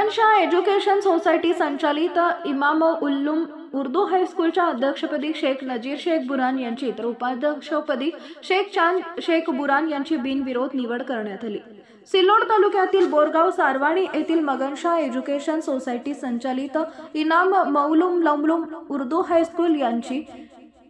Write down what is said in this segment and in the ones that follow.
Magan Shah education society संचालित इमाम उल्लूम उर्दू हायस्कूलच्या अध्यक्षपदी शेख नजीर शेख बुरान यांची तर उपाध्यक्षपदी शेख चांद शेख बुरान यांची बिनविरोध निवड करण्यात आली। सिल्लोड तालुक्यातील बोरगाव सारवाणी येथील मगन शाह एज्युकेशन सोसायटी संचालित इनाम मौलूम लमलूम उर्दू हायस्कूल यांची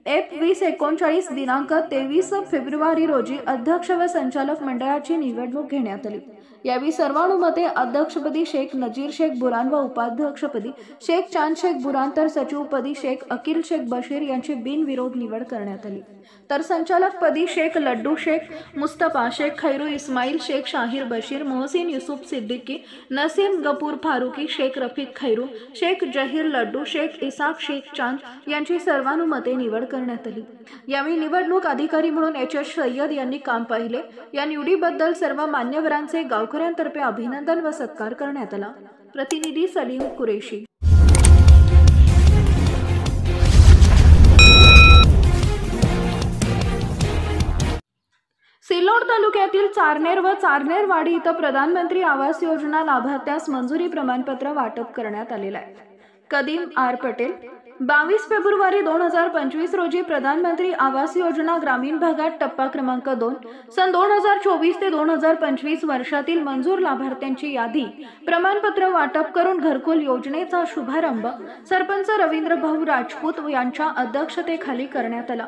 2039 दिनांक 23 फेब्रुवारी रोजी अध्यक्ष व संचालक मंडळाची निवडणूक घेण्यात आली। यावेळी सर्वानुमते अध्यक्षपदी शेख नजीर शेख बुरान व उपाध्यक्षपदी शेख चांद शेख बुरान तर सचिवपदी शेख अकील शेख बशीर यांची बिनविरोध निवड करण्यात आली। तर संचालकपदी शेख लड्डू शेख मुस्तफा शेख खैरू इस्माईल शेख शाहीर बशीर मोहसिन युसुफ सिद्दीकी नसीम गपूर फारुकी शेख रफीक खैरू शेख जहीर लड्डू शेख इसाक शेख चांद यांची सर्वानुमते निवड करण्यात आली। यावेळी निवडणूक अधिकारी म्हणून HS सय्यद यांनी काम पाहिले। या निवडीबद्दल सर्व मान्यवरांचे गावकऱ्यांतर्फे अभिनंदन व सत्कार करण्यात आला। प्रतिनिधी सलीम कुरेशी। सिल्लोड तालुक्यातील चारनेर व चारनेरवाडी इथं प्रधानमंत्री आवास योजना लाभार्थ्यास मंजुरी प्रमाणपत्र वाटप करण्यात आलेले आहे। कदीम आर पटेल 22 फेब्रुवारी 2025 रोजी प्रधानमंत्री आवास योजना ग्रामीण भागात टप्पा क्रमांक 2 सन 2024 ते 2025 वर्षातील मंजूर लाभार्थ्यांची यादी प्रमाणपत्र वाटप करून घरकुल योजनेचा शुभारंभ सरपंच रवींद्र भाऊ राजपूत यांच्या अध्यक्षतेखाली करण्यात आला।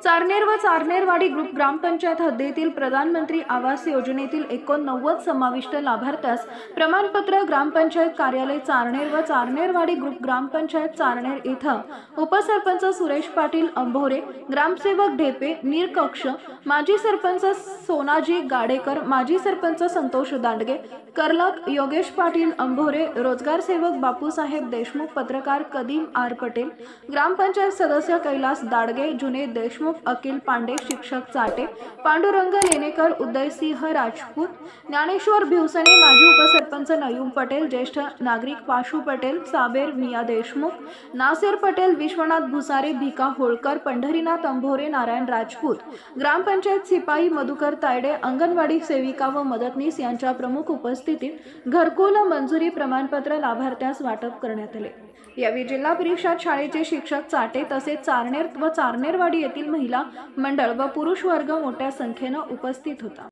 चारनेर व चारनेरवाडी ग्रुप ग्रामपंचायत हद्दीतील प्रधानमंत्री आवास योजनेतील 89 समाविष्ट लाभार्थ्यास प्रमाणपत्र ग्रामपंचायत कार्यालय चारनेर व चारनेरवाडी ग्रुप ग्रामपंचायत चारनेर इथं उपसरपंच सुरेश पाटील अंभोरे, ग्रामसेवक ढेपे निरकक्ष, माजी सरपंच सोनाजी गाडेकर, माजी सरपंच संतोष दांडगे, कर्लक योगेश पाटील अंभोरे, रोजगार सेवक बापूसाहेब देशमुख, पत्रकार कदीम आर पटेल, ग्रामपंचायत सदस्य कैलास दाडगे, जुनेद देशमुख, अकिल पांडे, शिक्षक चाटे, पांडुरंग लेनेकर, उदयसिंह राजपूत, ज्ञानेश्वर भिवसने, माजी उपसरपंच नयूम पटेल, ज्येष्ठ नागरिक पाशू पटेल, साबेर मिया देशमुख, नासिर पटेल, विश्वनाथ भुसारे, भिका होळकर, पंढरीनाथ अंभोरे, नारायण राजपूत, ग्रामपंचायत सिपाई मधुकर तायडे, अंगणवाडी सेविका व मदतनीस यांच्या प्रमुख उपस्थितीत घरकुल मंजुरी प्रमाणपत्र लाभार्थ्यास वाटप करण्यात आले। यावेळी जिल्हा परिषद शाळेचे शिक्षक चाटे तसेच चारनेर व चारनेरवाडी येथील महिला मंडळ व पुरुष वर्ग मोठ्या संख्येने उपस्थित होता।